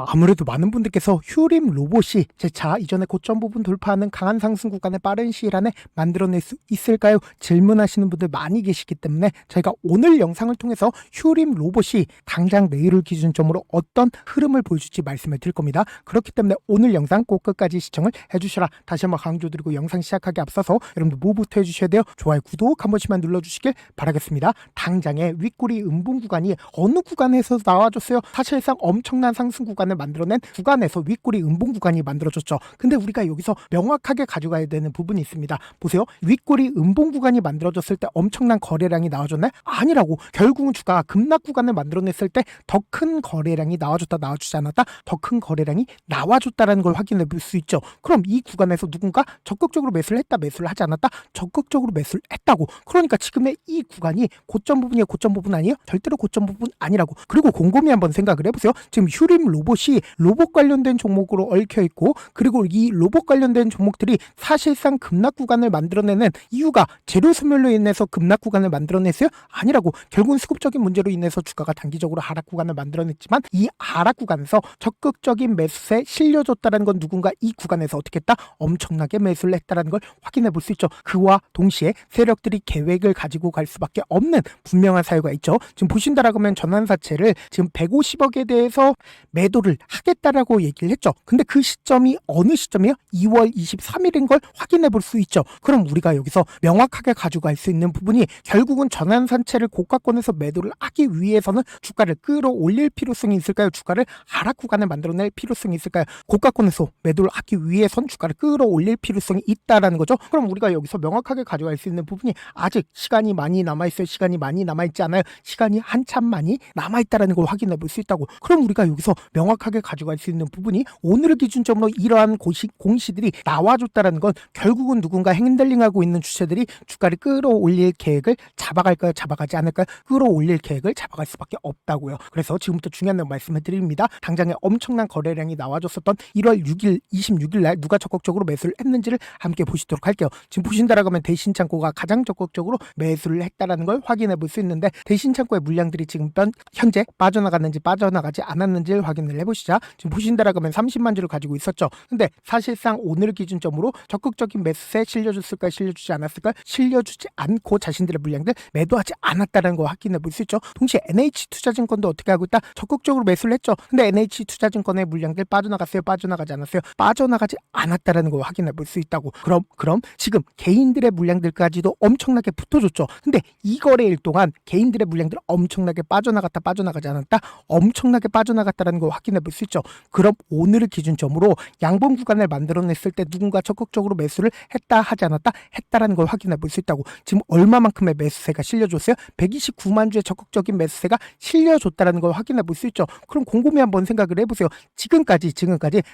자, 아무래도 많은 분들께서 휴림 로봇이 제 차 이전에 고점 부분 돌파하는 강한 상승 구간을 빠른 시일 안에 만들어낼 수 있을까요? 질문하시는 분들 많이 계시기 때문에 저희가 오늘 영상을 통해서 휴림 로봇이 당장 내일을 기준점으로 어떤 흐름을 보여줄지 말씀을 드릴 겁니다. 그렇기 때문에 오늘 영상 꼭 끝까지 시청을 해주셔라. 다시 한번 강조드리고 영상 시작하기 앞서서 여러분들 뭐부터 해주셔야 돼요? 좋아요, 구독 한 번씩만 눌러주시길 바라겠습니다. 당장의 윗꼬리 음봉 구간이 어느 구간에서 나와줬어요? 사실상 엄청난 상승 구간을 만들어낸 구간에서 윗꼬리 음봉 구간이 만들어졌죠. 근데 우리가 여기서 명확하게 가져가야 되는 부분이 있습니다. 보세요. 윗꼬리 음봉 구간이 만들어졌을 때 엄청난 거래량이 나와줬나요? 아니라고. 결국은 주가가 급락 구간을 만들어냈을 때 더 큰 거래량이 나와줬다, 나와주지 않았다, 더 큰 거래량이 나와줬다라는 걸 확인해 볼 수 있죠. 그럼 이 구간에서 누군가 적극적으로 매수를 했다, 매수를 하지 않았다, 적극적으로 매수를 했다고. 그러니까 지금의 이 구간이 고점 부분이에요, 고점 부분 아니에요? 절대로 고점 부분 아니라고. 그리고 곰곰이 한번 생각을 해보세요. 지금 휴림 로봇이 로봇 관련된 종목으로 얽혀 있고, 그리고 이 로봇 관련된 종목들이 사실상 급락 구간을 만들어내는 이유가 재료 소멸로 인해서 급락 구간을 만들어냈어요? 아니라고. 결국은 수급적인 문제로 인해서 주가가 단기적으로 하락 구간을 만들어냈지만 이 하락 구간에서 적극적인 매수세 실려줬다는 건 누군가 이 구간에서 어떻게 했다? 엄청나게 매수를 했다는 걸 확인해 볼 수 있죠. 그와 동시에 세력들이 계획을 가지고 갈 수밖에 없는 분명한 사유가 있죠. 지금 보신다라고 하면 전환사채를 지금 150억에 대해서 매도를 하겠다라고 얘기를 했죠. 근데 그 시점이 어느 시점이에요? 2월 23일인 걸 확인해 볼 수 있죠. 그럼 우리가 여기서 명확하게 가져갈 수 있는 부분이 결국은 전환사채를 고가권에서 매도를 하기 위해서는 주가를 끌어올릴 필요성이 있을까요? 주가를 하락 구간을 만들어낼 필요성이 있을까요? 고가권에서 매도를 하기 위해선 주가를 끌어올릴 필요성이 있다라는 거죠. 그럼 우리가 여기서 명확하게 가져갈 수 있는 부분이 아직 시간이 많이 남아있어요. 시간이 많이 남아있지 않아요. 시간이 한참 많이 남아있다라는 걸 확인해 볼 수 있다고. 그럼 우리가 여기서 명확하게 가져갈 수 있는 부분이 오늘을 기준점으로 이러한 공시들이 나와줬다라는 건 결국은 누군가 핸들링하고 있는 주체들이 주가를 끌어올릴 계획을 잡아갈까요? 잡아가지 않을까요? 끌어올릴 계획을 잡아갈 수밖에 없다고요. 그래서 지금부터 중요한 점 말씀을 드립니다. 당장에 엄청난 거래량이 나와줬었던 1월 6일, 26일 날 누가 적극적으로 매수를 했는지를 함께 보시도록 할게요. 지금 보신다라고 하면 대신창고가 가장 적극적으로 매수를 했다라는 걸 확인해 볼 수 있는데, 대신창고의 물량들이 지금 현재 빠져나갔는지 빠져나가지 않았는지를 확인을 해보시자. 지금 보신다라고 하면 30만 주를 가지고 있었죠. 근데 사실상 오늘 기준점으로 적극적인 매수세 실려줬을까요? 실려주지 않았을까요? 실려주지 않고 자신들의 물량들 매도하지 않았다는 거 확인해 볼 수 있죠. 동시에 NH투자증권도 어떻게 하고 있다? 적극적으로 매수를 했죠. 근데 NH투자증권의 물량들 빠져나갔어요? 빠져나가지 않았어요? 빠져나가지 않았다는 거 확인해 볼 수 있다고. 그럼 지금 개인들의 물량들까지도 엄청나게 붙어줬죠. 근데 이 거래일 동안 개인들의 물량들 엄청나게 빠져나갔다, 빠져나가지 않았다, 엄청나게 빠져나갔다는 걸 확인해 볼 수 있죠. 그럼 오늘을 기준점으로 양봉 구간을 만들어냈을 때 누군가 적극적으로 매수를 했다, 하지 않았다, 했다라는 걸 확인해 볼 수 있다고. 지금 얼마만큼의 매수세가 실려줬어요? 129만 주의 적극적인 매수세가 실려줬다라는 걸 확인해 볼 수 있죠. 그럼 곰곰이 한번 생각을 해보세요. 지금까지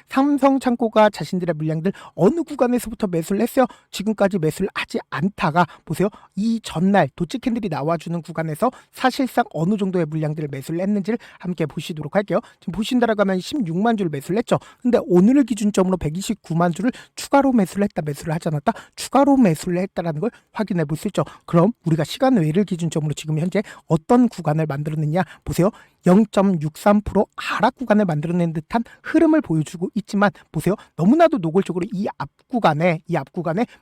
삼성창고가 자신들의 물량들 어느 구간에서부터 매수를 했어요? 지금까지 매수를 하지 않다가 보세요. 이 전날 도치 캔들이 나와주는 구간에서 사실상 어느 정도의 물량들을 매수를 했는지를 함께 보시도록 할게요. 지금 보신다라고 하면 16만 주를 매수를 했죠. 근데 오늘을 기준점으로 129만 주를 추가로 매수를 했다, 매수를 하지 않았다, 추가로 매수를 했다라는 걸 확인해 볼 수 있죠. 그럼 우리가 시간 외를 기준점으로 지금 현재 어떤 구간을 만들었느냐 보세요. 0.63% 하락 구간을 만들어낸 듯한 흐름을 보여주고 있지만 보세요. 너무나도 노골적으로 이 앞 구간에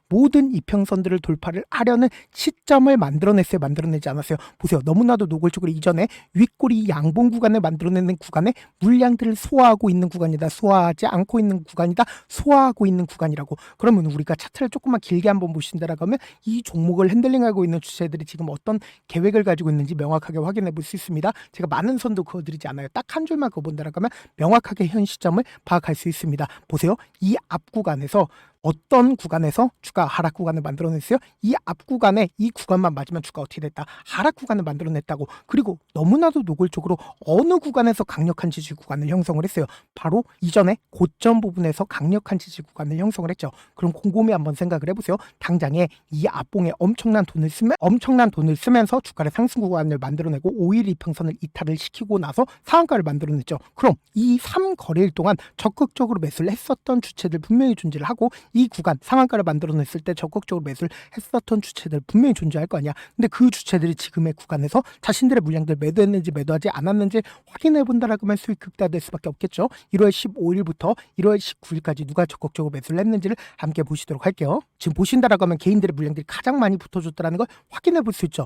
모든 이평선들을 돌파를 하려는 시점을 만들어냈어요? 만들어내지 않았어요? 보세요. 너무나도 노골적으로 이전에 윗꼬리 양봉 구간을 만들어내는 구간에 물량들을 소화하고 있는 구간이다, 소화하지 않고 있는 구간이다, 소화하고 있는 구간이라고. 그러면 우리가 차트를 조금만 길게 한번 보신다라고 하면 이 종목을 핸들링하고 있는 주체들이 지금 어떤 계획을 가지고 있는지 명확하게 확인해 볼 수 있습니다. 제가 많은 선도 그어드리지 않아요. 딱 한 줄만 그어본다라고 하면 명확하게 현 시점을 파악할 수 있습니다. 보세요. 이 앞 구간에서 어떤 구간에서 주가 하락 구간을 만들어냈어요? 이 앞 구간에 이 구간만 맞으면 주가 어떻게 됐다? 하락 구간을 만들어냈다고. 그리고 너무나도 노골적으로 어느 구간에서 강력한 지지 구간을 형성을 했어요? 바로 이전에 고점 부분에서 강력한 지지 구간을 형성을 했죠. 그럼 곰곰이 한번 생각을 해보세요. 당장에 이 앞봉에 엄청난 돈을 쓰면서 주가의 상승 구간을 만들어내고 5일 이평선을 이탈을 시키고 나서 상한가를 만들어냈죠. 그럼 이 3거래일 동안 적극적으로 매수를 했었던 주체들 분명히 존재를 하고, 이 구간 상한가를 만들어냈을 때 적극적으로 매수를 했었던 주체들 분명히 존재할 거 아니야. 근데 그 주체들이 지금의 구간에서 자신들의 물량들 매도했는지 매도하지 않았는지 확인해 본다라고 하면 수익 극대화될 수밖에 없겠죠. 1월 15일부터 1월 19일까지 누가 적극적으로 매수를 했는지를 함께 보시도록 할게요. 지금 보신다라고 하면 개인들의 물량들이 가장 많이 붙어줬다는 걸 확인해 볼 수 있죠.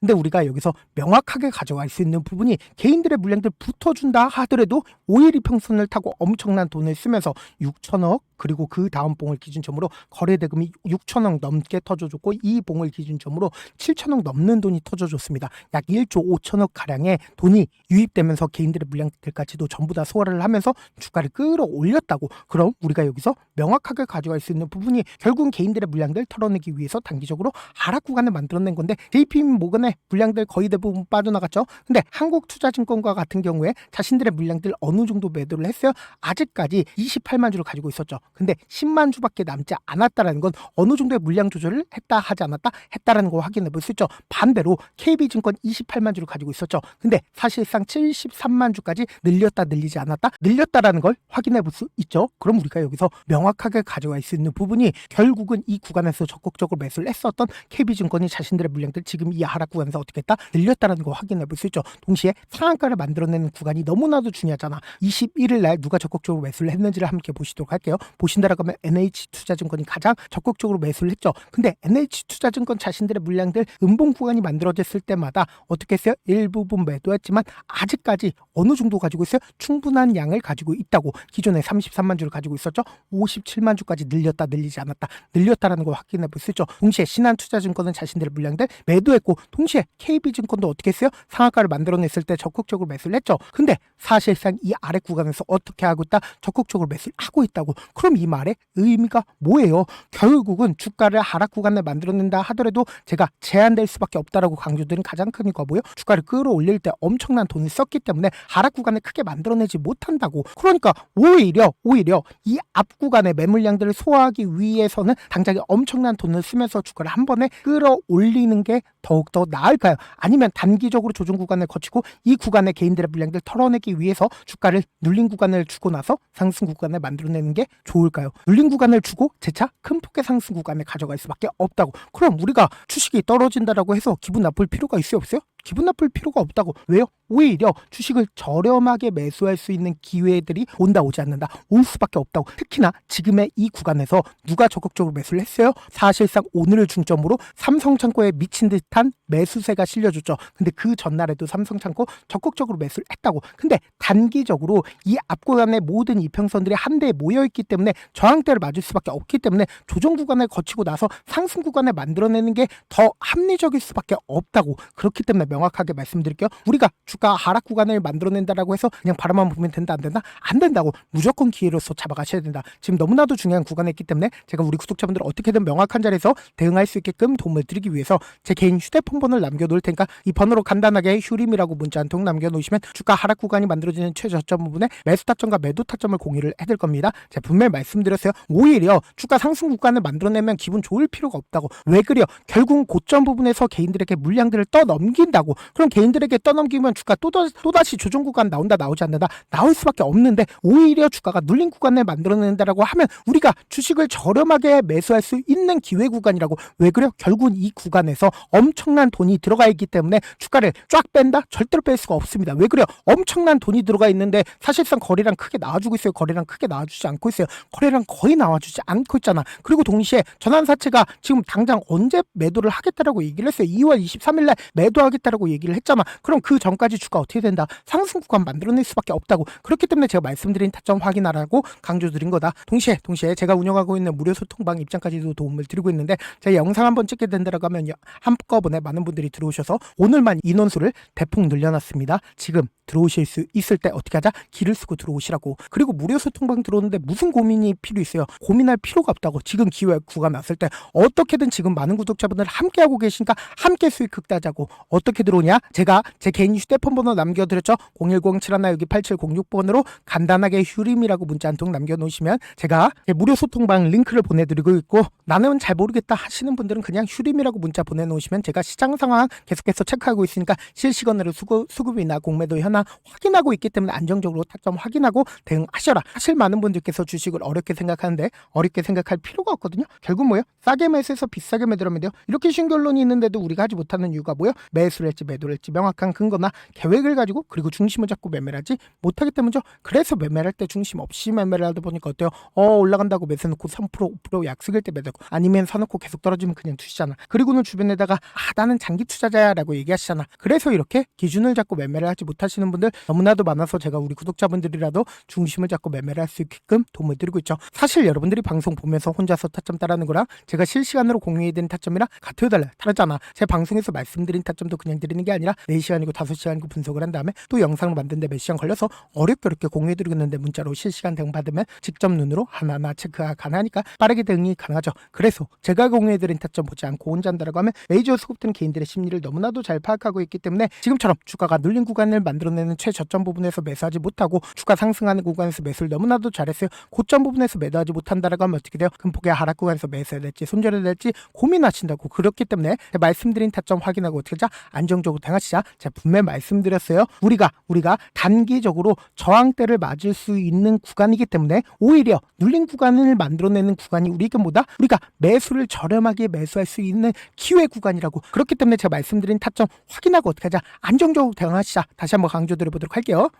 근데 우리가 여기서 명확하게 가져갈 수 있는 부분이 개인들의 물량들 붙어준다 하더라도 5일 이평선을 타고 엄청난 돈을 쓰면서 6천억 그리고 그 다음 봉을 기준점으로 거래 대금이 6천억 넘게 터져줬고 이 봉을 기준점으로 7천억 넘는 돈이 터져줬습니다. 약 1조 5천억 가량의 돈이 유입되면서 개인들의 물량들까지도 전부 다 소화를 하면서 주가를 끌어올렸다고. 그럼 우리가 여기서 명확하게 가져갈 수 있는 부분이 결국은 개인들의 물량들 털어내기 위해서 단기적으로 하락 구간을 만들어낸 건데 JP모건의 물량들 거의 대부분 빠져나갔죠. 근데 한국투자증권과 같은 경우에 자신들의 물량들 어느 정도 매도를 했어요. 아직까지 28만 주를 가지고 있었죠. 근데 10만 주밖에 남지 않았다라는 건 어느 정도의 물량 조절을 했다 하지 않았다 했다라는 걸 확인해 볼 수 있죠. 반대로 KB증권 28만 주를 가지고 있었죠. 근데 사실상 73만 주까지 늘렸다 늘리지 않았다 늘렸다라는 걸 확인해 볼 수 있죠. 그럼 우리가 여기서 명확하게 가져갈 수 있는 부분이 결국은 이 구간에서 적극적으로 매수를 했었던 KB증권이 자신들의 물량들 지금 이 하락 구간에서 어떻게 했다 늘렸다라는 거 확인해 볼 수 있죠. 동시에 상한가를 만들어내는 구간이 너무나도 중요하잖아. 21일 날 누가 적극적으로 매수를 했는지를 함께 보시도록 할게요. 보신다라고 하면 NH투자증권이 가장 적극적으로 매수를 했죠. 근데 NH투자증권 자신들의 물량들 음봉 구간이 만들어졌을 때마다 어떻게 했어요? 일부분 매도했지만 아직까지 어느 정도 가지고 있어요? 충분한 양을 가지고 있다고. 기존에 33만 주를 가지고 있었죠. 57만 주까지 늘렸다 늘리지 않았다 늘렸다라는 걸 확인해 볼 수 있죠. 동시에 신한투자증권은 자신들의 물량들 매도했고 동시에 KB증권도 어떻게 했어요? 상한가를 만들어냈을 때 적극적으로 매수를 했죠. 근데 사실상 이 아래 구간에서 어떻게 하고 있다? 적극적으로 매수를 하고 있다고. 그럼 이 말의 의미가 뭐예요? 결국은 주가를 하락 구간을 만들어낸다 하더라도 제가 제한될 수밖에 없다라고 강조드린 가장 큰 이유가 뭐예요? 주가를 끌어올릴 때 엄청난 돈을 썼기 때문에 하락 구간을 크게 만들어내지 못한다고. 그러니까 오히려 이 앞 구간의 매물량들을 소화하기 위해서는 당장에 엄청난 돈을 쓰면서 주가를 한 번에 끌어올리는 게 더욱더 나을까요? 아니면 단기적으로 조정 구간을 거치고 이 구간의 개인들의 물량들 털어내기 위해서 주가를 눌린 구간을 주고 나서 상승 구간을 만들어내는 게 좋을까요? 눌린 구간을 주고 재차 큰 폭의 상승 구간에 가져갈 수밖에 없다고. 그럼 우리가 주식이 떨어진다라고 해서 기분 나쁠 필요가 있어요 없어요? 기분 나쁠 필요가 없다고. 왜요? 오히려 주식을 저렴하게 매수할 수 있는 기회들이 온다 오지 않는다 올 수밖에 없다고. 특히나 지금의 이 구간에서 누가 적극적으로 매수를 했어요? 사실상 오늘을 중점으로 삼성창고에 미친 듯한 매수세가 실려줬죠. 근데 그 전날에도 삼성창고 적극적으로 매수를 했다고. 근데 단기적으로 이 앞구간의 모든 이평선들이 한데에 모여있기 때문에 저항대를 맞을 수밖에 없기 때문에 조정 구간을 거치고 나서 상승 구간을 만들어내는 게 더 합리적일 수밖에 없다고. 그렇기 때문에 명확하게 말씀드릴게요. 우리가 주가 하락 구간을 만들어낸다라고 해서 그냥 바라만 보면 된다 안 된다? 안 된다고. 무조건 기회로서 잡아가셔야 된다. 지금 너무나도 중요한 구간에 있기 때문에 제가 우리 구독자분들 어떻게든 명확한 자리에서 대응할 수 있게끔 도움을 드리기 위해서 제 개인 휴대폰 번호를 남겨놓을 테니까 이 번호로 간단하게 휴림이라고 문자 한 통 남겨놓으시면 주가 하락 구간이 만들어지는 최저점 부분에 매수 타점과 매도 타점을 공유를 해드릴 겁니다. 제가 분명히 말씀드렸어요. 오히려 주가 상승 구간을 만들어내면 기분 좋을 필요가 없다고. 왜 그래요? 결국은 고점 부분에서 개인들에게 물량들을 떠넘긴다고. 그럼 개인들에게 떠넘기면 주가 또다시 조정 구간 나온다 나오지 않는다 나올 수밖에 없는데 오히려 주가가 눌린 구간을 만들어낸다라고 하면 우리가 주식을 저렴하게 매수할 수 있는 기회 구간이라고. 왜 그래요? 결국은 이 구간에서 엄청난 돈이 들어가 있기 때문에 주가를 쫙 뺀다? 절대로 뺄 수가 없습니다. 왜 그래요? 엄청난 돈이 들어가 있는데 사실상 거래량 크게 나와주고 있어요? 거래량 크게 나와주지 않고 있어요? 거래량 거의 나와주지 않고 있잖아. 그리고 동시에 전환사채가 지금 당장 언제 매도를 하겠다라고 얘기를 했어요. 2월 23일 날 매도하겠다라고 얘기를 했잖아. 그럼 그 전까지 주가 어떻게 된다? 상승 구간 만들어낼 수밖에 없다고. 그렇기 때문에 제가 말씀드린 타점 확인하라고 강조드린 거다. 동시에 제가 운영하고 있는 무료 소통방 입장까지도 도움을 드리고 있는데 제가 영상 한번 찍게 된다라고 하면 한꺼번에 많은 분들이 들어오셔서 오늘만 인원수를 대폭 늘려놨습니다. 지금 들어오실 수 있을 때 어떻게 하자? 길을 쓰고 들어오시라고. 그리고 무료 소통방 들어오는데 무슨 고민이 필요 있어요? 고민할 필요가 없다고. 지금 기회가 났을 때 어떻게든 지금 많은 구독자분들 함께하고 계시니까 함께 수익 극대화하자고. 어떻게 어떻게 들어오냐? 제가 제 개인 휴대폰 번호 남겨드렸죠. 010-71 여기 8706번으로 간단하게 휴림이라고 문자 한 통 남겨놓으시면 제가 제 무료 소통방 링크를 보내드리고 있고, 나는 잘 모르겠다 하시는 분들은 그냥 휴림이라고 문자 보내놓으시면 제가 시장 상황 계속해서 체크하고 있으니까 실시간으로 수급이나 공매도 현황 확인하고 있기 때문에 안정적으로 타점 확인하고 대응하셔라. 사실 많은 분들께서 주식을 어렵게 생각하는데 어렵게 생각할 필요가 없거든요. 결국 뭐예요? 싸게 매수해서 비싸게 매도하면 돼요. 이렇게 쉬운 결론이 있는데도 우리가 하지 못하는 이유가 뭐예요? 매수를 할지 매도를 할지 명확한 근거나 계획을 가지고 그리고 중심을 잡고 매매를 하지 못하기 때문이죠. 그래서 매매를 할 때 중심 없이 매매를 하다 보니까 어때요? 올라간다고 매수해놓고 3% 5% 약속일 때 매도하고, 아니면 사놓고 계속 떨어지면 그냥 두시잖아. 그리고는 주변에다가 나는 장기 투자자야 라고 얘기하시잖아. 그래서 이렇게 기준을 잡고 매매를 하지 못하시는 분들 너무나도 많아서 제가 우리 구독자분들이라도 중심을 잡고 매매를 할 수 있게끔 도움을 드리고 있죠. 사실 여러분들이 방송 보면서 혼자서 타점 따라하는 거랑 제가 실시간으로 공유해드린 타점이랑 같아요 달라요? 다르잖아. 제 방송에서 말씀드린 타점도 그냥 드리는 게 아니라 4시간이고 5시간이고 분석을 한 다음에 또 영상을 만드는데 몇 시간 걸려서 어렵게 공유해드리고 있는데 문자로 실시간 대응 받으면 직접 눈으로 하나하나 체크가 가능하니까 빠르게 대응이 가능하죠. 그래서 제가 공유해드린 타점 보지 않고 혼자 한다라고 하면 메이저 수급들은 개인들의 심리를 너무나도 잘 파악하고 있기 때문에 지금처럼 주가가 눌린 구간을 만들어내는 최저점 부분에서 매수하지 못하고 주가 상승하는 구간에서 매수를 너무나도 잘했어요. 고점 부분에서 매도하지 못한다라고 하면 어떻게 돼요? 금폭의 하락 구간에서 매수해야 될지 손절해야 될지 고민하신다고. 그렇기 때문에 제가 말씀드린 타점 확인하고 어떻게 하자? 안정적으로 대응하시자. 제가 분명히 말씀드렸어요. 우리가 단기적으로 저항대를 맞을 수 있는 구간이기 때문에 오히려 눌린 구간을 만들어내는 구간이 우리가 매수를 저렴하게 매수할 수 있는 기회 구간이라고. 그렇기 때문에 제가 말씀드린 타점 확인하고 어떻게 하자? 안정적으로 대응하시자. 다시 한번 강조드려보도록 할게요.